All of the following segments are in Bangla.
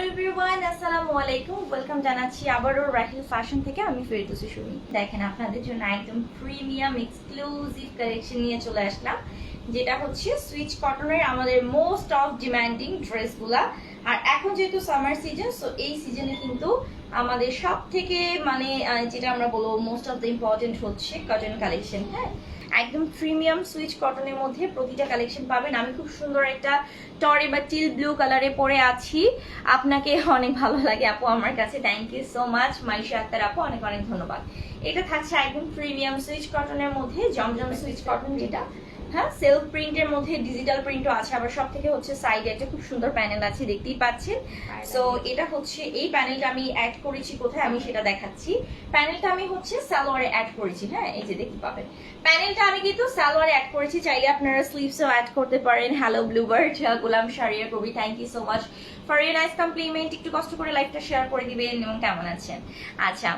এভরিওয়ান, আসসালামু আলাইকুম। ওয়েলকাম জানাচ্ছি আবারও রাহিল ফ্যাশন থেকে। আমি ফেরদৌসী সুমি। দেখেন আপনাদের জন্য একদম প্রিমিয়াম এক্সক্লুসিভ কালেকশন নিয়ে চলে আসলাম, যেটা হচ্ছে সুইচ কটনের আমাদের মোস্ট অফ ডিমান্ডিং ড্রেসগুলা। আর এখন যেহেতু সামার সিজন, সো এই সিজনে কিন্তু আমাদের সব থেকে যেটা আমরা বলবো মোস্ট অফ দ্য ইম্পর্টেন্ট হচ্ছে কটন কালেকশন। হ্যাঁ, একদম প্রিমিয়াম সুইচ কটনের মধ্যে প্রতিটা কালেকশন পাবেন। আমি খুব সুন্দর একটা টরে বা টিল ব্লু কালারে পরে আছি, আপনাকে অনেক ভালো লাগে আপু আমার কাছে। Thank you so much Maisha Akter আপু, অনেক অনেক ধন্যবাদ। এটা থাকছে একদম প্রিমিয়াম সুইচ কটনের মধ্যে, জমজম সুইচ কটন, যেটা হ্যাঁ সেলফ প্রিন্টের মধ্যে ডিজিটাল প্রিন্টও আছে। আবার সব থেকে হচ্ছে সাইডে একটা খুব সুন্দর প্যানেল আছে, দেখতেই পাচ্ছেন। সো এটা হচ্ছে এই প্যানেলটা আমি অ্যাড করেছি কোথায় আমি সেটা দেখাচ্ছি। প্যানেলটা আমি হচ্ছে সালোয়ারে অ্যাড করেছি। হ্যাঁ, এই যে দেখতে পাবেন প্যানেলটা আমি কিন্তু সালোয়ারে অ্যাড করেছি। চাইলে আপনারা স্লিভসও অ্যাড করতে পারেন। Hello bluebird, Golam Shariya Kabi, thank you so much for a nice compliment. একটু কষ্ট করে লাইভটা শেয়ার করে দিবেন এবং কেমন আছেন। আচ্ছা,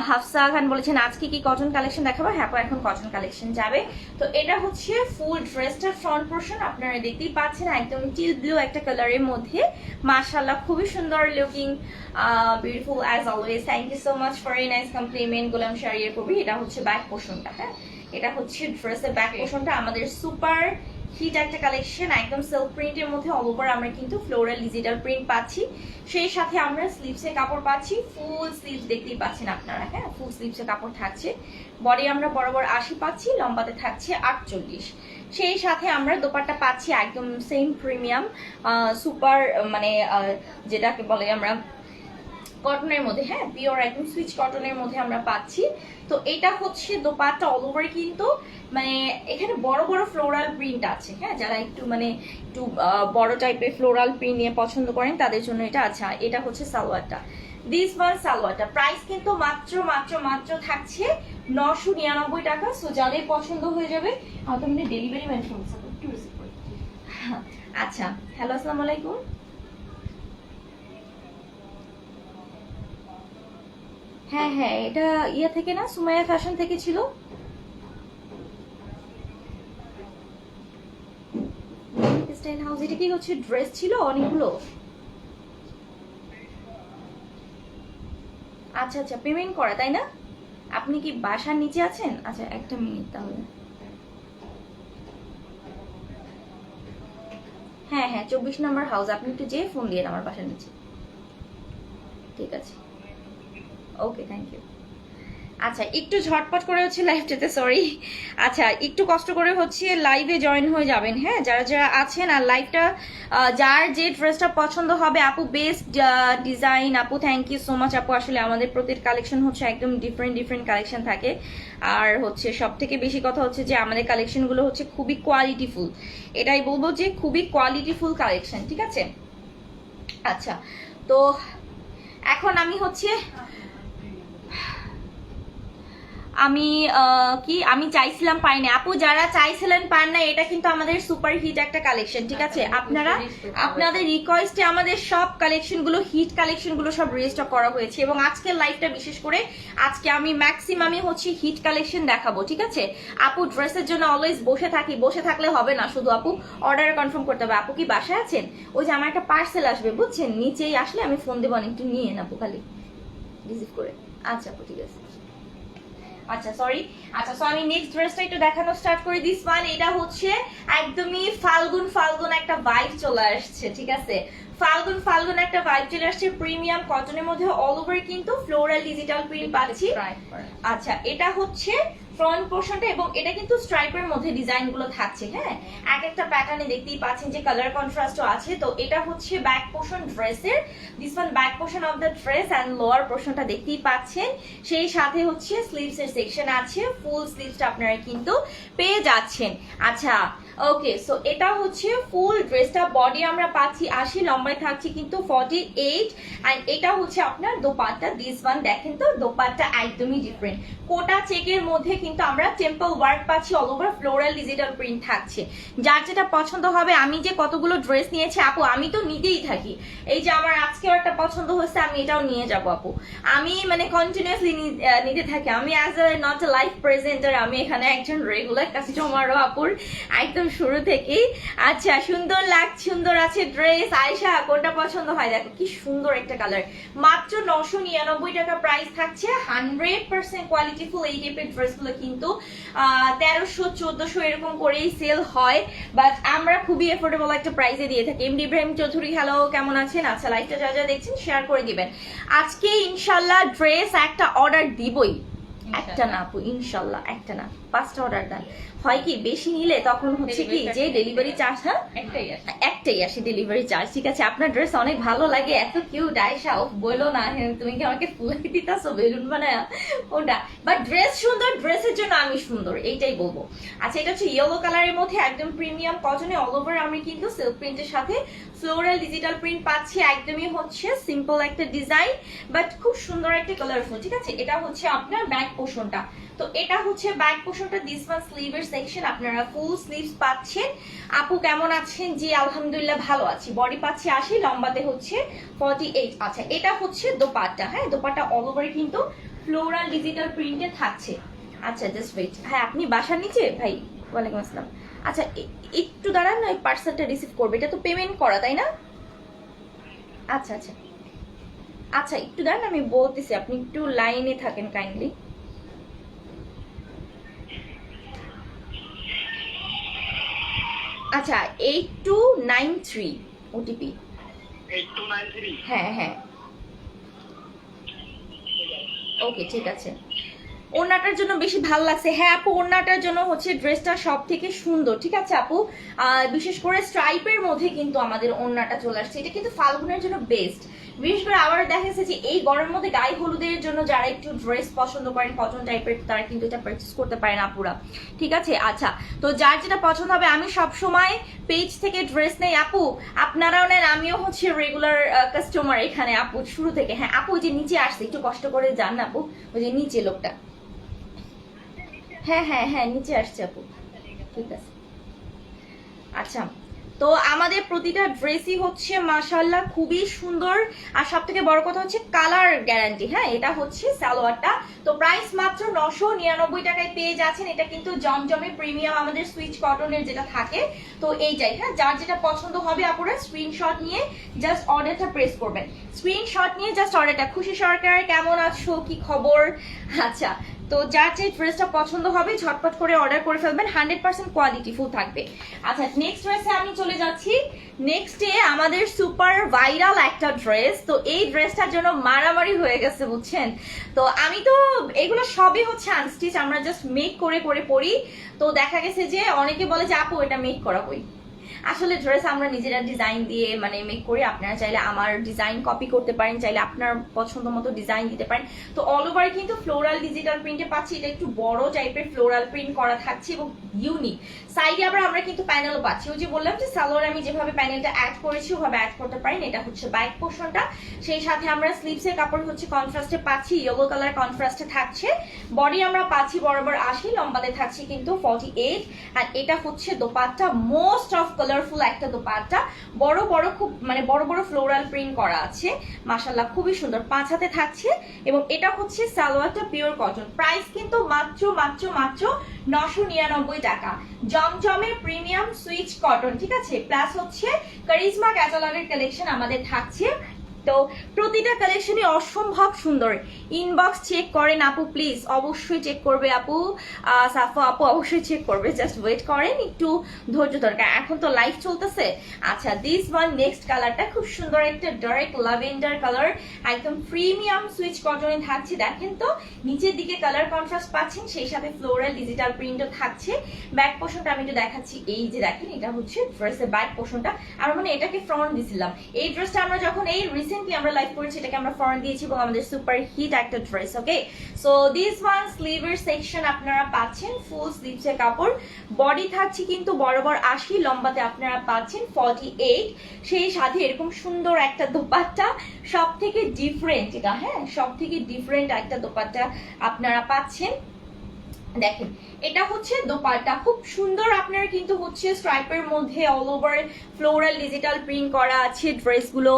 হাফসা খান বলেছেন আজকে কি কটন কালেকশন দেখাবো? হ্যাঁ, এখন কটন কালেকশন যাবে। তো এটা হচ্ছে ফুল ড্রেসটার ফ্রন্ট পোর্শন, আপনারা দেখতেই পাচ্ছেন একদম টিল ব্লু একটা কালারের মধ্যে। মাশাআল্লাহ, খুবই সুন্দর looking, beautiful as always. Thank you so much for a nice compliment Golam Shariya Kabi. এটা হচ্ছে ব্যাক পোর্শনটা। হ্যাঁ, এটা হচ্ছে ড্রেসের ব্যাক পোর্শনটা। আমাদের সুপার হিট একটা কালেকশন, একদম সেলফ প্রিন্টের মধ্যে অল ওভার আমরা কিন্তু ফ্লোরাল ডিজিটাল প্রিন্ট পাচ্ছি। সেই সাথে আমরা স্লিভসে কাপড় পাচ্ছি, ফুল স্লিভস দেখতেই পাচ্ছেন আপনারা। হ্যাঁ, ফুল স্লিভসে কাপড় থাকছে। বডি আমরা বরাবর 80 পাচ্ছি, লম্বাতে থাকছে 48। সেই সাথে আমরা দোপাট্টা পাচ্ছি একদম সেম প্রিমিয়াম সুপার যেটাকে বলে আমরা কটনের মধ্যে। হ্যাঁ, পিওর একদম সুইচ কটনের মধ্যে আমরা পাচ্ছি। তো এটা হচ্ছে দোপাট্টা অল ওভার কিন্তু এখানে বড় বড় ফ্লোরাল প্রিন্ট আছে। হ্যাঁ, যারা একটু বড় টাইপের ফ্লোরাল প্রিন্ট নিয়ে পছন্দ করেন তাদের জন্য এটা। আচ্ছা, এটা হচ্ছে সালোয়ারটা, দিস ওয়ান সালোয়ারটা প্রাইস কিন্তু মাত্র মাত্র মাত্র থাকছে 999 টাকা। সো যাদের পছন্দ হয়ে যাবে তুমি ডেলিভারি ম্যান সমস্যা একটু রিসিভ করি। আচ্ছা, হ্যালো, আসসালামু আলাইকুম। হ্যাঁ হ্যাঁ, এটা ইয়ে থেকে না, সুমাইয়া ফ্যাশন থেকে ছিল। স্টাইল হাউস, এটা কি হচ্ছে ড্রেস ছিল অনেকগুলো? আচ্ছা আচ্ছা, পেমেন্ট করা তাই না? আপনি কি বাসার নিচে আছেন? আচ্ছা, একটা মিনিট তাহলে। হ্যাঁ হ্যাঁ, 24 নম্বর হাউস। আপনি একটু যেয়ে ফোন দিয়ে আমার বাসার নিচে। ঠিক আছে, ওকে, থ্যাংক ইউ। আচ্ছা, একটু ঝটপট করে হচ্ছে লাইভটাতে, সরি। আচ্ছা, একটু কষ্ট করে হচ্ছে লাইভে জয়েন হয়ে যাবেন। হ্যাঁ, যারা যারা আছেন। আর লাইভটা যার যে ড্রেসটা পছন্দ হবে আপু, বেস্ট ডিজাইন আপু, থ্যাংক ইউ সো মাচ আপু। আসলে আমাদের প্রতিটি কালেকশন হচ্ছে একদম ডিফারেন্ট ডিফারেন্ট কালেকশন থাকে। আর হচ্ছে সব থেকে বেশি কথা হচ্ছে যে আমাদের কালেকশনগুলো হচ্ছে খুবই কোয়ালিটিফুল। এটাই বলবো যে খুবই কোয়ালিটিফুল কালেকশন, ঠিক আছে? আচ্ছা, তো এখন আমি হচ্ছে আমি চাইছিলাম পাইনি আপু, যারা চাইছিলেন পান না, এটা কিন্তু আমাদের সুপার হিট একটা কালেকশন, ঠিক আছে? আপনারা আপনাদের রিকোয়েস্টে আমাদের সব কালেকশনগুলো, হিট কালেকশনগুলো সব রেজিস্টার করা হয়েছে। এবং আজকের লাইভটা বিশেষ করে আজকে আমি ম্যাক্সিমামই হচ্ছে হিট কালেকশন দেখাবো, ঠিক আছে? আপু ড্রেসের জন্য অলওয়েজ বসে থাকি, বসে থাকলে হবে না, শুধু আপু অর্ডার কনফার্ম করতে হবে। আপু কি বাসায় আছেন? ওই যে আমার একটা পার্সেল আসবে বুঝছেন, নিচেই আসলে আমি ফোন দেবো, একটু নিয়ে আপু খালি রিসিভ করে। আচ্ছা আপু, ঠিক আছে। আচ্ছা, সরি। আচ্ছা, সো আমি নেক্সট ড্রেসটা একটু দেখানো স্টার্ট করি। দিস ওয়ান, এটা হচ্ছে একদমই ফাল্গুন ফাল্গুন একটা ভাইব চলে আসছে, ঠিক আছে? ফাল্গুন ফাল্গুন একটা ভাইব চলে আসছে। প্রিমিয়াম কটনের মধ্যে অল ওভার কিন্তু ফ্লোরাল ডিজিটাল প্রিন্ট পাচ্ছি। আচ্ছা, এটা হচ্ছে ফ্রন্ট পোর্শনটা এবং এটা কিন্তু স্ট্রাইপের মধ্যে ডিজাইন গুলো থাকছে। হ্যাঁ, এক একটা প্যাটার্নে দেখতেই পাচ্ছেন যে কালার কন্ট্রাস্টও আছে। তো এটা হচ্ছে ব্যাক পোর্শন ড্রেসের, this one back portion of the dress and lower পোর্শনটা দেখতেই পাচ্ছেন। সেই সাথে হচ্ছে স্লিভস এর সেকশন আছে, ফুল স্লিভসটা আপনারা কিন্তু পেয়ে যাচ্ছেন। আচ্ছা, ওকে, সো এটা হচ্ছে ফুল ড্রেসটা। বডি আমরা পাচ্ছি 80, লম্বায় থাকছি কিন্তু 48। এন্ড এটা হচ্ছে আপনার দোপাট্টা, দিস ওয়ান দেখেন তো, দোপাট্টা একদমই ডিফারেন্ট। কোটা চেকের মধ্যে কিন্তু আমরা টেম্পল ওয়ার্ক পাচ্ছি, all over floral digital print থাকছে। যার যেটা পছন্দ হবে। আমি যে কতগুলো ড্রেস নিয়েছি আপু, আমি তো নিতেই থাকি। এই যে আমার আজকেও একটা পছন্দ হয়েছে, আমি এটাও নিয়ে যাব আপু। আমি কন্টিনিউয়াসলি নিতে থাকি। আমি as a not a live presenter, আমি এখানে একজন রেগুলার কাস্টমারও আপুর, একদম একদম শুরু থেকেই। আচ্ছা সুন্দর সুন্দর আছে ড্রেস। আয়শা কোনটা পছন্দ হয়? দেখো কি সুন্দর একটা কালার, মাত্র 999 টাকা প্রাইস থাকছে। 100% কোয়ালিটিফুল এই টাইপের ড্রেসগুলো কিন্তু 1300-1400 এরকম করেই সেল হয়, বাট আমরা খুবই এফোর্ডেবল একটা প্রাইসে দিয়ে থাকি। এমডি ইব্রাহিম চৌধুরী হ্যালো, কেমন আছেন? আচ্ছা লাইভটা যা যা দেখছেন শেয়ার করে দিবেন। আজকে ইনশাল্লাহ ড্রেস একটা অর্ডার দিবই, একটা না আপু, ইনশাল্লাহ একটা না 5টা অর্ডার দেন। হয় কি বেশি নিলে তখন হচ্ছে কি যে ডেলিভারি চার্জ, হ্যাঁ একটাই আসে ডেলিভারি চার্জ। ঠিক আছে, আপনার ড্রেস অনেক ভালো লাগে, এত কিউট আয়শা, বলো না তুমি কি আমাকে ফুলাই দিতাছো বেলুন বানায় ওটা, বাট ড্রেস সুন্দর, ড্রেসের জন্য আমি সুন্দর, এইটাই বলবো। আচ্ছা এটা হচ্ছে ইয়েলো কালারের মধ্যে একদম প্রিমিয়াম কটনে অল ওভার আমি কিন্তু সিল্ক প্রিন্টের সাথে ফ্লোরাল ডিজিটাল প্রিন্ট পাচ্ছি। একদমই হচ্ছে সিম্পল একটা ডিজাইন, বাট খুব সুন্দর একটা কালারফুল। ঠিক আছে, এটা হচ্ছে আপনার ব্যাক পোর্শনটা। তো এটা হচ্ছে ব্যাক পোর্শনটা, দিস ওয়ান স্লিভের সেকশন, আপনারা ফুল স্লিভস পাচ্ছেন। আপু কেমন আছেন? জি আলহামদুলিল্লাহ ভালো আছি। বডি পাচ্ছি 80, লম্বাতে হচ্ছে 48। আচ্ছা এটা হচ্ছে দোপাট্টা, হ্যাঁ দোপাট্টা অল ওভার কিন্তু ফ্লোরাল ডিজিটাল প্রিন্টে থাকছে। আচ্ছা জাস্ট ওয়েট, হ্যাঁ আপনি বাসার নিচে ভাই? ওয়ালাইকুম আসসালাম। আচ্ছা একটু দাঁড়ান না, ওই পার্সেলটা রিসিভ করবে, এটা তো পেমেন্ট করা তাই না? আচ্ছা আচ্ছা আচ্ছা একটু দাঁড়ান, আমি বলতেছি, আপনি একটু লাইনে থাকেন কাইন্ডলি। আচ্ছা 8293 ওটিপি। 8293, হ্যাঁ হ্যাঁ ওকে ঠিক আছে। ওড়নাটার জন্য বেশি ভালো লাগছে, হ্যাঁ আপু ওড়নাটার জন্য হচ্ছে ড্রেসটা সব থেকে সুন্দর। ঠিক আছে আপু, বিশেষ করে স্ট্রাইপের মধ্যে কিন্তু আমাদের ওড়নাটা চলে আসছে, এটা কিন্তু ফাল্গুনের জন্য বেস্ট। বিশেষ করে আবার দেখা যাচ্ছে যে এই গরমের মধ্যে গায়ে হলুদের জন্য যারা একটু ড্রেস পছন্দ করেন কটন টাইপের, তারা কিন্তু এটা পারচেস করতে পারেন আপুরা। ঠিক আছে, আচ্ছা তো যার যেটা পছন্দ হবে, আমি সব সময় পেজ থেকে ড্রেস নেই আপু, আপনারাও নেন, আমিও হচ্ছে রেগুলার কাস্টমার এখানে আপু শুরু থেকে। হ্যাঁ আপু যে নিচে আসছে, একটু কষ্ট করে যান না আপু, ওই যে নিচে লোকটা, হ্যাঁ হ্যাঁ হ্যাঁ নিচে আসছে আপু, ঠিক আছে। আচ্ছা তো আমাদের প্রতিটা ড্রেসই হচ্ছে মাশাআল্লাহ খুবই সুন্দর, আর সব থেকে বড় কথা হচ্ছে কালার গ্যারান্টি। হ্যাঁ এটা হচ্ছে সালোয়ারটা, তো প্রাইস মাত্র 999 টাকায় পেয়ে যাচ্ছেন। এটা কিন্তু জমজমে প্রিমিয়াম আমাদের সুইচ কটনের যেটা থাকে, তো এইটাই। হ্যাঁ যার যেটা পছন্দ হবে আপনারা স্ক্রিনশট নিয়ে জাস্ট অর্ডারটা প্রেস করবেন, স্ক্রিনশট নিয়ে জাস্ট অর্ডারটা। খুশি সরকার কেমন আছো, কি খবর? আচ্ছা তো যার যে ড্রেসটা পছন্দ হবে ঝটপট করে অর্ডার করে ফেলবেন, 100% কোয়ালিটিফুল থাকবে। আচ্ছা নেক্সট ড্রেসে আমি চলে যাচ্ছি। নেক্সটে আমাদের সুপার ভাইরাল একটা ড্রেস, তো এই ড্রেসটার জন্য মারামারি হয়ে গেছে বুঝছেন। তো আমি তো এগুলো সবই হচ্ছে আনস্টিচ, আমরা জাস্ট মেক করে করে পরি। তো দেখা গেছে যে অনেকে বলে যে আপু এটা মেক করা কই, আসলে ড্রেস আমরা নিজেরা ডিজাইন দিয়ে মানে মেক করি। আপনারা চাইলে আমার ডিজাইন কপি করতে পারেন, চাইলে আপনার পছন্দ মতো ডিজাইন দিতে পারেন। তো অল ওভার কিন্তু ফ্লোরাল ডিজিটাল প্রিন্টে পাচ্ছি, এটা একটু বড় টাইপের ফ্লোরাল প্রিন্ট করা থাকছে এবং ইউনিক। সাইডে আবার আমরা কিন্তু প্যানেলও পাচ্ছি, ওই যে বললাম যে সালোয়ার আমি যেভাবে প্যানেলটা অ্যাড করেছি ওভাবে অ্যাড করতে পারেন। এটা হচ্ছে ব্যাক পোর্শনটা, সেই সাথে আমরা স্লিভসের কাপড় হচ্ছে কন্ট্রাস্টে পাচ্ছি, ইয়েলো কালার কন্ট্রাস্টে থাকছে। বডি আমরা পাচ্ছি বরাবর 80, লম্বাতে থাকছে কিন্তু 48। আর এটা হচ্ছে দোপাট্টা, মোস্ট অফ কালারফুল একটা দোপাট্টা, বড় বড় খুব মানে বড় বড় ফ্লোরাল প্রিন্ট করা আছে, মাশাআল্লাহ খুবই সুন্দর। 5 হাতে থাকছে এবং এটা হচ্ছে সালোয়ারটা পিওর কটন। প্রাইস কিন্তু মাত্র মাত্র মাত্র 999 টাকা, জমজমের প্রিমিয়াম সুইচ কটন। ঠিক আছে, প্লাস হচ্ছে কারিজমা ক্যাটালগের কালেকশন আমাদের থাকছে। তো প্রতিটা কালেকশনই অসম্ভব সুন্দর। ইনবক্স চেক করেন আপু প্লিজ, অবশ্যই চেক করবে আপু, সাফা আপু অবশ্যই চেক করবে, জাস্ট ওয়েট করেন, একটু ধৈর্য দরকার, এখন তো লাইভ চলতেছে। আচ্ছা দিস ওয়ান নেক্সট কালারটা খুব সুন্দর একটা ডার্ক ল্যাভেন্ডার কালার, একদম প্রিমিয়াম সুইচ কটনে থাকছে। দেখেন তো নিচের দিকে কালার কন্ট্রাস্ট পাচ্ছেন, সেই সাথে ফ্লোরাল ডিজিটাল প্রিন্টও থাকছে। ব্যাক পোর্শনটা আমি একটু দেখাচ্ছি, এই যে দেখেন এটা হচ্ছে ড্রেসের ব্যাক পোর্শনটা। আমরা মানে এটাকে ফ্রন্ট দিছিলাম, এই ড্রেসটা আমরা যখন এই রিসেন্টলি আমরা লাইভ করেছি এটাকে আমরা ফ্রন্ট দিয়েছি এবং আমাদের সুপার হিট একটা dress. Okay so this one স্লিভের সেকশন আপনারা পাচ্ছেন, ফুল স্লিভসের কাপড়, বডি থাকছে কিন্তু বরাবর 80, লম্বাতে আপনারা পাচ্ছেন 48, সেই সাথে এরকম সুন্দর একটা দোপাট্টা, সব থেকে ডিফারেন্ট এটা, হ্যাঁ সব থেকে ডিফারেন্ট একটা দোপাট্টা আপনারা পাচ্ছেন। দেখেন এটা হচ্ছে দোপাট্টা, খুব সুন্দর আপনার কিন্তু হচ্ছে স্ট্রাইপের মধ্যে all over floral digital print করা আছে। ড্রেসগুলো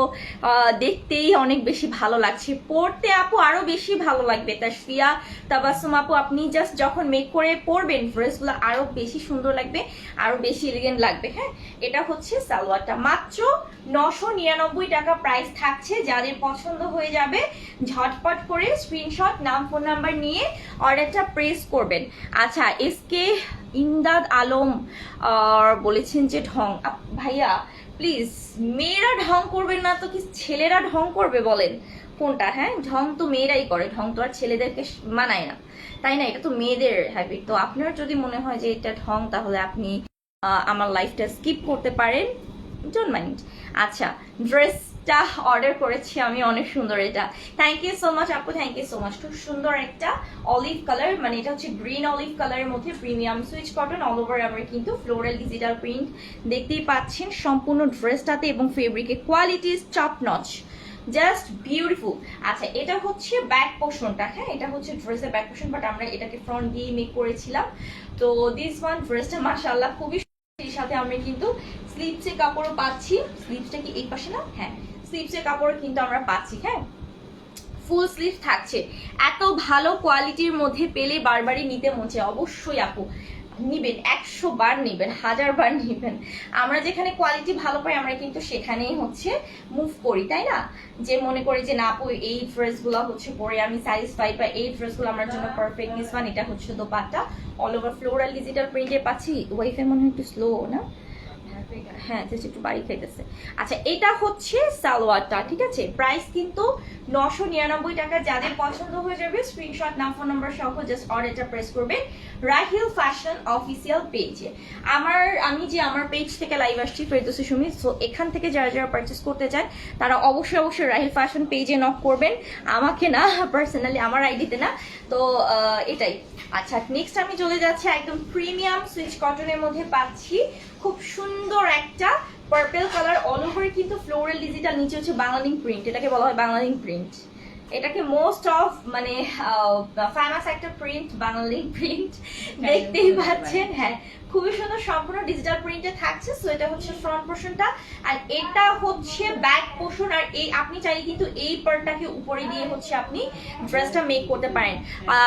দেখতেই অনেক বেশি ভালো লাগছে, পরতে আপু আরো বেশি ভালো লাগবে। তাসফিয়া তাবাসসুম আপু, আপনি জাস্ট যখন মেক করে পরবেন ড্রেসগুলো আরো বেশি সুন্দর লাগবে, আরো বেশি এলিগেন্ট লাগবে। হ্যাঁ, এটা হচ্ছে সালোয়ারটা, মাত্র 999 টাকা প্রাইস থাকছে। যাদের পছন্দ হয়ে যাবে ঝটপট করে স্ক্রিনশট, নাম ফোন নাম্বার নিয়ে অর্ডারটা প্রেস করবেন। আচ্ছা, এসকে ইমদাদ আলম বলেছেন যে ঢং। ভাইয়া প্লিজ, মেয়েরা ঢং করবেন না তো কি ছেলেরা ঢং করবে বলেন কোনটা? হ্যাঁ, ঢং তো মেয়েরাই করে, ঢং তো আর ছেলেদেরকে মানায় না, তাই না? এটা তো মেয়েদের হ্যাবিট। তো আপনার যদি মনে হয় যে এটা ঢং, তাহলে আপনি আমার লাইফটা স্কিপ করতে পারেন, ডোন্ট মাইন্ড। আচ্ছা, ড্রেসটা অর্ডার করেছি আমি, অনেক সুন্দর এটা। থ্যাংক ইউ সো মাচ আপু, থ্যাংক ইউ সো মাচ। খুব সুন্দর একটা অলিভ কালার, মানে এটা হচ্ছে গ্রিন অলিভ কালারের মধ্যে premium switch cotton, all over আমরা কিন্তু ফ্লোরাল ডিজিটাল প্রিন্ট দেখতেই পাচ্ছেন সম্পূর্ণ ড্রেসটাতে, এবং ফেব্রিকের quality top notch, just beautiful. আচ্ছা, এটা হচ্ছে ব্যাক পোর্শনটা। হ্যাঁ, এটা হচ্ছে ড্রেসের ব্যাক পোর্শন, বাট আমরা এটাকে ফ্রন্ট দিয়ে মেক করেছিলাম। তো দিস ওয়ান ড্রেসটা মাশাআল্লাহ খুবই, এর সাথে আমরা কিন্তু স্লিভসের কাপড়ও পাচ্ছি। স্লিভসটা কি এই পাশে না? হ্যাঁ, স্লিভসের কাপড়ও কিন্তু আমরা পাচ্ছি। হ্যাঁ, ফুল স্লিভ থাকছে। এত ভালো কোয়ালিটির মধ্যে পেলে বারবারই নিতে মন চায়। অবশ্যই আপু নিবেন, 100 বার নিবেন, 1000 বার নিবেন। আমরা যেখানে কোয়ালিটি ভালো পাই আমরা কিন্তু সেখানেই হচ্ছে মুভ করি, তাই না? যে মনে করি যে না আপু এই ড্রেসগুলো হচ্ছে পরে আমি স্যাটিসফাইড, বা এই ড্রেসগুলো আমার জন্য পারফেক্ট। মিস ওয়ান, এটা হচ্ছে dupatta, all over floral digital প্রিন্টে পাচ্ছি। ওয়াইফাই মনে হয় একটু স্লো না? হ্যাঁ, একটু বাড়ি খাইতেছে। আচ্ছা, এটা হচ্ছে সালোয়ারটা, ঠিক আছে? প্রাইস কিন্তু 999 টাকা। যাদের পছন্দ হয়ে যাবে স্ক্রিনশট, নাম ফোন নাম্বার সহ জাস্ট অর্ডারটা প্রেস করবে রাহিল ফ্যাশন অফিসিয়াল পেজে। আমি যে আমার পেজ থেকে লাইভ আসছি ফেরদৌসী সুমি, সো এখান থেকে যারা যারা পারচেস করতে চান তারা অবশ্যই রাহিল ফ্যাশন পেজে নক করবেন, আমাকে না, পার্সোনালি আমার আইডিতে না। তো এটাই। আচ্ছা, নেক্সট আমি চলে যাচ্ছি একদম প্রিমিয়াম সুইচ কটনের মধ্যে পাচ্ছি খুব সুন্দর একটা পার্পল কালার, অল ওভার কিন্তু ফ্লোরাল ডিজিটাল, নিচে হচ্ছে বাংলালিং প্রিন্ট, এটাকে বলা হয় বাংলালিং প্রিন্ট। এটাকে মোস্ট অফ মানে ফেমাস একটা প্রিন্ট, বাংলালিং প্রিন্ট, দেখতেই পাচ্ছেন। হ্যাঁ, খুবই সুন্দর, সম্পূর্ণ ডিজিটাল প্রিন্টে থাকছে। সো এটা হচ্ছে ফ্রন্ট পোর্শনটা, আর এটা হচ্ছে ব্যাক পোর্শন। আর এই আপনি চাইলে কিন্তু এই পার্টটাকে উপরে দিয়ে হচ্ছে আপনি ড্রেসটা মেক করতে পারেন।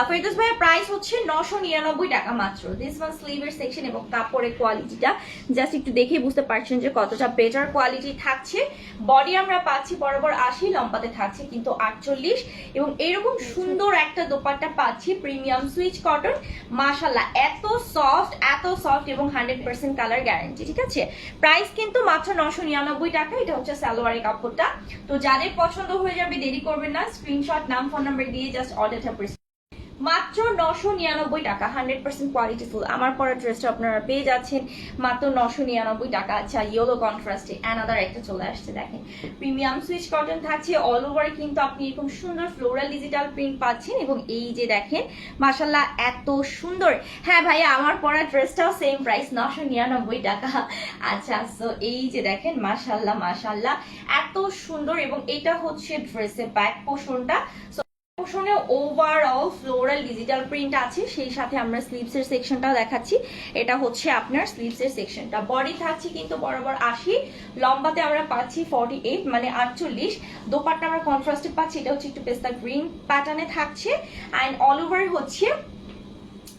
ফেরদৌস ভাইয়ের প্রাইস হচ্ছে 999 টাকা মাত্র। দিস ওয়ান স্লিভের সেকশন এবং কাপড়ের কোয়ালিটিটা জাস্ট একটু দেখেই বুঝতে পারছেন যে কতটা বেটার কোয়ালিটি থাকছে। বডি আমরা পাচ্ছি বরাবর 80, লম্বাতে থাকছে কিন্তু 48, এবং এরকম সুন্দর একটা দোপাট্টা পাচ্ছি প্রিমিয়াম সুইচ কটন। মাশাআল্লাহ, এত সফট এবং 100% কালার গ্যারান্টি, ঠিক আছে? প্রাইস কিন্তু মাত্র 999 টাকা। এটা হচ্ছে সালোয়ারের কাপড়টা। তো যাদের পছন্দ হয়ে যাবে দেরি করবেন না, স্ক্রিনশট, নাম ফোন নাম্বার দিয়ে জাস্ট অর্ডারটা প্রেস। মাত্র 999 টাকা, 100% কোয়ালিটিফুল। আমার পরা ড্রেসটা আপনারা পেয়ে যাচ্ছেন মাত্র 999 টাকা। আচ্ছা, ইয়েলো কন্ট্রাস্টে অ্যানাদার একটা চলে আসছে, দেখেন প্রিমিয়াম সুইচ কটন থাকছে, অল ওভার কিন্তু আপনি এরকম সুন্দর ফ্লোরাল ডিজিটাল প্রিন্ট পাচ্ছেন, এবং এই যে দেখেন মাশাআল্লাহ এত সুন্দর। হ্যাঁ ভাইয়া, আমার পরা ড্রেসটাও সেম প্রাইস, 999 টাকা। আচ্ছা, সো এই যে দেখেন মাশাআল্লাহ এত সুন্দর, এবং এটা হচ্ছে ড্রেসের ব্যাক পোর্শনটা। পোর্শনে ওভারঅল ফ্লোরাল ডিজিটাল প্রিন্ট আছে, সেই সাথে আমরা স্লিভসের সেকশনটাও দেখাচ্ছি। এটা হচ্ছে আপনার স্লিভসের সেকশনটা। বডি থাকছে কিন্তু বরাবর 80, লম্বাতে আমরা পাচ্ছি 48 মানে 48। দোপাট্টা আমরা কন্ট্রাস্টে পাচ্ছি, এটা হচ্ছে একটু পেস্তা গ্রিন প্যাটার্নে থাকছে, অ্যান্ড অল ওভার হচ্ছে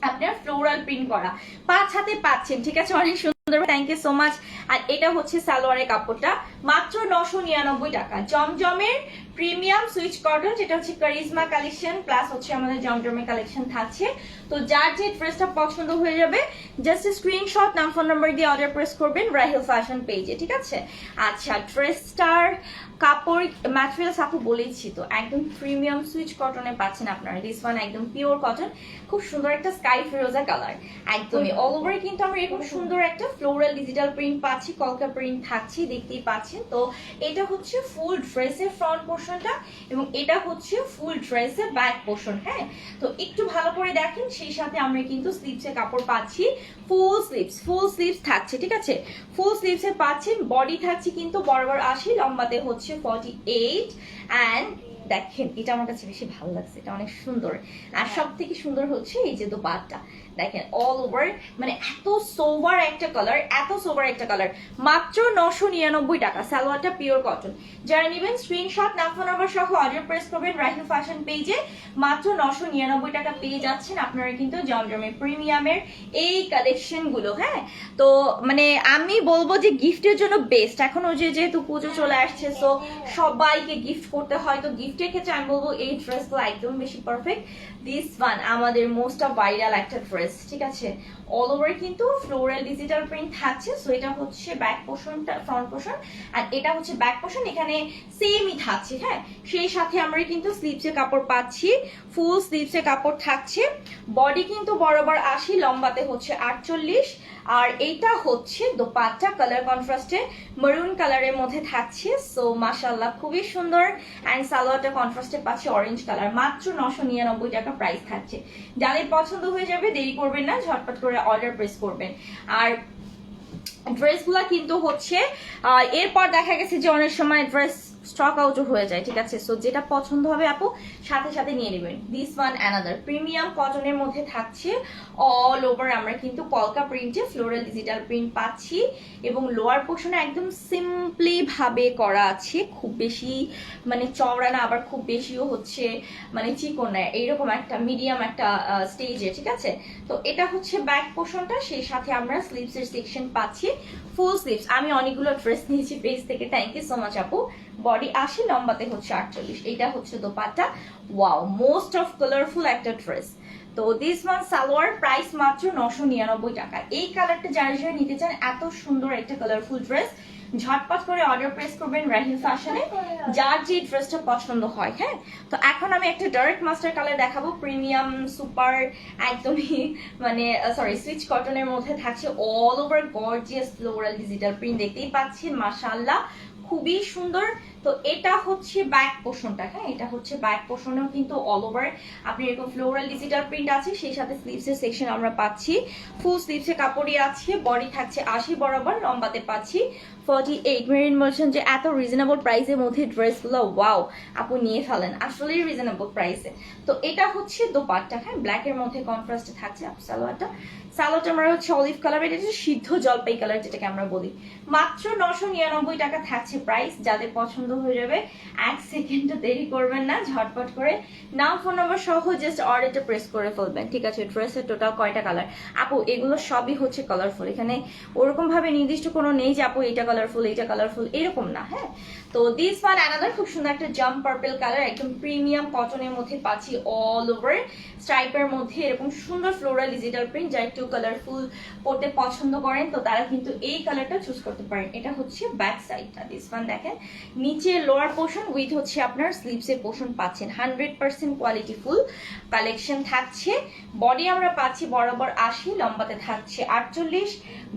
আপনার ফ্লোরাল প্রিন্ট করা। 5 হাতে পাচ্ছেন, ঠিক আছে? অনেক সুন্দর, থ্যাংক ইউ সো মাচ। আর এটা হচ্ছে সালোয়ারের কাপড়টা, মাত্র 999 টাকা। জমজমের প্রিমিয়াম সুইচ কটন, যেটা হচ্ছে কারিজমা কালেকশন প্লাস হচ্ছে আমাদের জমজমের কালেকশন থাকছে। তো যার যে ড্রেসটা পছন্দ হয়ে যাবে জাস্ট স্ক্রিনশট, নাম ফোন নাম্বার দিয়ে অর্ডার প্রেস করবেন রাহিল ফ্যাশন পেজে, ঠিক আছে? আচ্ছা, ড্রেসটার কাপড় ম্যাটেরিয়ালস আপু বলেছি তো, একদম প্রিমিয়াম সুইচ কটনে পাচ্ছেন আপনারা। দিস ওয়ান একদম পিওর কটন, খুব সুন্দর একটা স্কাই ফিরোজা কালার, একদমই অল ওভার কিন্তু আমরা এরকম সুন্দর একটা ফ্লোরাল ডিজিটাল প্রিন্ট পাচ্ছি, কলকা প্রিন্ট থাকছে, দেখতেই পাচ্ছেন। পাচ্ছেন। তো এটা হচ্ছে ফুল ড্রেসের ফ্রন্ট পোর্শনটা এবং এটা হচ্ছে ফুল ড্রেসের ব্যাক পোর্শন। হ্যাঁ, তো একটু ভালো করে দেখেন। সেই সাথে আমরা কিন্তু স্লিভসের কাপড় পাচ্ছি, ফুল স্লিভস থাকছে, ঠিক আছে, ফুল স্লিভসে পাচ্ছেন। বডি থাকছে কিন্তু বরাবর 80, লম্বাতে হচ্ছে 48 অ্যান্ড দেখেন এটা আমার কাছে বেশি ভালো লাগছে, এটা অনেক সুন্দর। আর সব থেকে সুন্দর হচ্ছে এই যে দোপাট্টা, দেখেন অল ওভার, মানে এত সোবার একটা কালার, মাত্র 999 টাকা। সালোয়ারটা পিওর কটন। যারা নেবেন স্ক্রিনশট, নাম ফোন নাম্বার সহ অর্ডার প্রেস করবেন রাহিল ফ্যাশন পেজে। মাত্র 999 টাকা পেয়ে যাচ্ছেন আপনারা কিন্তু জমজমে প্রিমিয়ামের এই কালেকশন গুলো। হ্যাঁ, তো মানে আমি বলবো যে গিফটের জন্য বেস্ট। এখন ওই যে যেহেতু পুজো চলে আসছে, সো সবাইকে গিফট করতে হয়, তো গিফটের ক্ষেত্রে আমি বলবো এই ড্রেসগুলো একদম বেশি পারফেক্ট। দিস ওয়ান আমাদের মোস্ট অফ ভাইরাল একটা ড্রেস, ঠিক আছে, অল ওভার কিন্তু ফ্লোরাল ডিজিটাল প্রিন্ট থাকছে। সো এটা হচ্ছে ব্যাক পোর্শনটা, ফ্রন্ট পোর্শন, আর এটা হচ্ছে ব্যাক পোর্শন, এখানে সেমই থাকছে। হ্যাঁ, সেই সাথে আমরা কিন্তু স্লিভসের কাপড় পাচ্ছি, ফুল স্লিভসের কাপড় থাকছে। বডি কিন্তু বরাবর 80, লম্বাতে হচ্ছে 48, আর এইটা হচ্ছে দোপাট্টা কালার কন্ট্রাস্টে মেরুন কালারের মধ্যে থাকছে। সো মাশাআল্লাহ খুবই সুন্দর। অ্যান্ড সালোয়ারটা কন্ট্রাস্টে পাচ্ছে অরেঞ্জ কালার। মাত্র 999 টাকা প্রাইস থাকছে। যাদের পছন্দ হয়ে যাবে দেরি করবেন না, ঝটপট করে অর্ডার প্রেস করবেন। আর ড্রেসগুলা কিন্তু হচ্ছে এরপর দেখা গেছে যে অনেক সময় ড্রেস স্টক আউট হয়ে যায়, ঠিক আছে। সো যেটা পছন্দ হবে আপু সাথে সাথে নিয়ে নেবেন। দিস ওয়ান অ্যানাদার প্রিমিয়াম কটনের মধ্যে থাকছে, অল ওভার আমরা কিন্তু কলকা প্রিন্টে ফ্লোরাল ডিজিটাল প্রিন্ট পাচ্ছি এবং লোয়ার পোর্শনে একদম সিম্পলি ভাবে করা আছে, খুব বেশি মানে চওড়া না, আবার খুব বেশিও হচ্ছে মানে চিকন না, এইরকম একটা মিডিয়াম একটা স্টেজে, ঠিক আছে। তো এটা হচ্ছে ব্যাক পোর্শনটা, সেই সাথে আমরা স্লিভসের সেকশন পাচ্ছি, ফুল স্লিভস। আমি অনেকগুলো ড্রেস নিয়েছি পেজ থেকে, থ্যাংক ইউ সো মাচ আপু। বডি 80, লম্বাতে হচ্ছে 48। এটা হচ্ছে dupatta, wow most of colourful একটা ড্রেস। তো দিস ওয়ান সালোয়ার, প্রাইস মাত্র 999 টাকা। এই কালারটা যারা যারা নিতে চান, এত সুন্দর একটা কালারফুল ড্রেস, ঝটপট করে অর্ডার প্রেস করবেন রাহিল ফ্যাশনে, যার যে ড্রেসটা পছন্দ হয়। হ্যাঁ, তো এখন আমি একটা ডার্ক মাস্টার কালার দেখাবো, প্রিমিয়াম সুপার একদমই মানে সরি সুইচ কটনের মধ্যে থাকছে, all over gorgeous floral digital print, দেখতেই পাচ্ছেন মাশাআল্লাহ খুবই সুন্দর। তো এটা হচ্ছে ব্যাক পোর্শনটা। হ্যাঁ, এটা হচ্ছে ব্যাক পোর্শনেও কিন্তু অল ওভার আপনি এরকম ফ্লোরাল ডিজিটাল প্রিন্ট আছে, সেই সাথে স্লিভসের সেকশন আমরা পাচ্ছি, ফুল স্লিভসের কাপড়ই আছে। বডি থাকছে 80 বরাবর, লম্বাতে পাচ্ছি 48। মেরিন বলছেন যে এত রিজনেবল প্রাইসের মধ্যে ড্রেসগুলো ওয়াও আপু নিয়ে ফেলেন, আসলেই রিজনেবল প্রাইসে। তো এটা হচ্ছে দোপাট্টা। হ্যাঁ, ব্ল্যাকের মধ্যে কন্ট্রাস্টে থাকছে সালোয়ারটা আমরা হচ্ছে অলিভ কালার, এটা হচ্ছে সিদ্ধ জলপাই কালার যেটাকে আমরা বলি। মাত্র 999 টাকা থাকছে প্রাইস। যাদের পছন্দ হয়ে যাবে এক সেকেন্ডও দেরি করবেন না, ঝটপট করে নাম ফোন নাম্বার সহ জাস্ট অর্ডারটা প্রেস করে ফেলবেন, ঠিক আছে। ড্রেসের টোটাল কয়টা কালার আপু? এগুলো সবই হচ্ছে কালারফুল, এখানে ওরকম ভাবে নির্দিষ্ট কোনো নেই যে আপু এটা কালারফুল এটা কালারফুল, এরকম না। হ্যাঁ, তো দিস ওয়ান অ্যানাদার খুব সুন্দর একটা জাম পার্পল কালার, একদম প্রিমিয়াম কটনের মধ্যে পাচ্ছি, অল ওভার স্ট্রাইপের মধ্যে এরকম সুন্দর ফ্লোরাল ডিজিটাল প্রিন্ট। যা একটু কালারফুল পড়তে পছন্দ করেন তো তারা কিন্তু এই কালারটা চুজ করতে পারেন। এটা হচ্ছে ব্যাক সাইডটা, দিস ওয়ান দেখেন, নিচে লোয়ার পোর্শন উইথ হচ্ছে আপনার স্লিভসের পোর্শন পাচ্ছেন। 100% কোয়ালিটি ফুল কালেকশন থাকছে। বডি আমরা পাচ্ছি বরাবর 80, লম্বাতে থাকছে 48।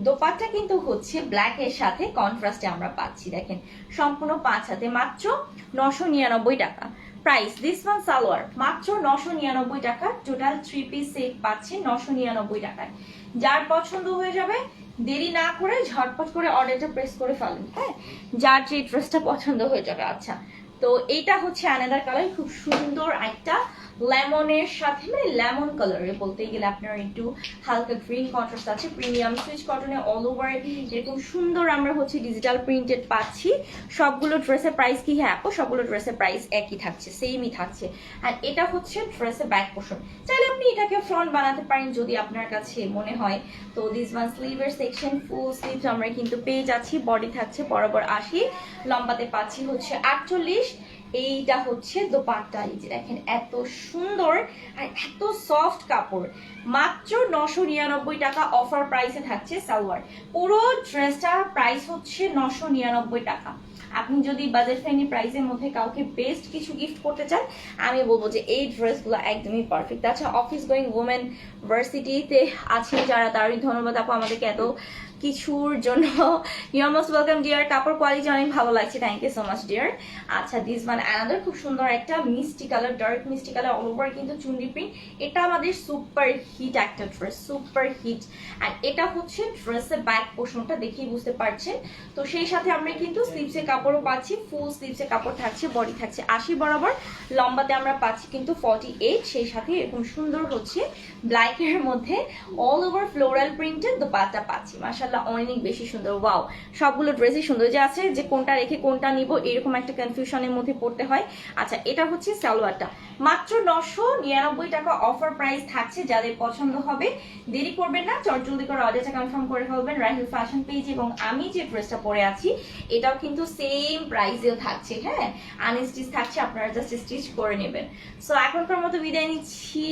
দোপাট্টা কিন্তু হচ্ছে ব্ল্যাক এর সাথে কন্ট্রাস্টে আমরা পাচ্ছি, দেখেন সম্পূর্ণ 5 হাতে, মাত্র 999 টাকা প্রাইস। দিস ওয়ান সালোয়ার মাত্র 999 টাকা, টোটাল 3 পিস সেট পাচ্ছে 999 টাকায়। যার পছন্দ হয়ে যাবে দেরি না করে ঝটপট করে অর্ডারটা প্রেস করে ফেলেন। হ্যাঁ, যার যে ড্রেসটা পছন্দ হয়ে যাবে। আচ্ছা, তো এইটা হচ্ছে অ্যানাদার কালার, খুব সুন্দর একটা লেমনের সাথে, মানে লেমন কালারে বলতে গেলে আপনার একটু হালকা গ্রিন কন্ট্রাস্ট আছে। প্রিমিয়াম সুইচ কটনে অল ওভার এরকম সুন্দর আমরা হচ্ছে ডিজিটাল প্রিন্টেড পাচ্ছি। সবগুলো ড্রেসের প্রাইস কি? হ্যাঁ আপু, সবগুলো ড্রেসের প্রাইস একই থাকছে, সেমই থাকছে। আর এটা হচ্ছে ড্রেসের ব্যাক পোর্শন, চাইলে আপনি এটাকে ফ্রন্ট বানাতে পারেন যদি আপনার কাছে মনে হয়। তো দিস ওয়ান স্লিভের সেকশন, ফুল স্লিভ আমরা কিন্তু পেয়ে যাচ্ছি। বডি থাকছে বরাবর 80, লম্বাতে পাচ্ছি হচ্ছে 48। এইটা হচ্ছে দোপাট্টা, এই যে দেখেন এত সুন্দর আর এত সফট কাপড়, মাত্র 999 টাকা অফার প্রাইসে থাকছে সালোয়ার। পুরো ড্রেসটার প্রাইস হচ্ছে 999 টাকা। আপনি যদি বাজেট ফ্রেন্ডলি প্রাইসের মধ্যে কাউকে বেস্ট কিছু গিফট করতে চান, আমি বলবো যে এই ড্রেসগুলো একদমই পারফেক্ট। আচ্ছা, অফিস গোয়িং ওমেন ভার্সিটিতে আছেন যারা, তারই ধন্যবাদ আপু আমাদেরকে এত কিছুর জন্য। You are most welcome dear. কাপড় কোয়ালিটি অনেক ভালো লাগছে, thank you so much dear. আচ্ছা, দিস ওয়ান অ্যানাদার খুব সুন্দর একটা মিষ্টি কালার, ডার্ক মিষ্টি কালার, অল ওভার কিন্তু চুন্ডি প্রিন্ট। এটা আমাদের সুপার হিট একটা ড্রেস, সুপার হিট। অ্যান্ড এটা হচ্ছে ড্রেসের ব্যাক পোর্শনটা, দেখেই বুঝতে পারছেন। তো সেই সাথে আমরা কিন্তু স্লিভসের কাপড়ও পাচ্ছি, ফুল স্লিভসের কাপড় থাকছে, বডি থাকছে 80 বরাবর, লম্বাতে আমরা পাচ্ছি কিন্তু 48। সেই সাথে এরকম সুন্দর হচ্ছে ব্ল্যাকের মধ্যে all over floral printed dupatta পাচ্ছি। মাশাআল্লাহ অনেক বেশি সুন্দর। ওয়াও, সবগুলো ড্রেসই সুন্দর। যে আছে যে কোনটা রেখে কোনটা নিব এরকম একটা কনফিউশনের মধ্যে পড়তে হয়। আচ্ছা, এটা হচ্ছে সালোয়ারটা, মাত্র 999 টাকা অফার প্রাইস থাকছে। যাদের পছন্দ হবে দেরি করবেন না, চটজলদি করে অর্ডারটা কনফার্ম করে ফেলবেন রাহিল ফ্যাশন পেজ। এবং আমি যে ড্রেসটা পরে আছি এটাও কিন্তু সেম প্রাইসেও থাকছে, হ্যাঁ, আনস্টিচ থাকছে, আপনারা জাস্ট স্টিচ করে নেবেন। সো এখনকার মতো বিদায় নিচ্ছি।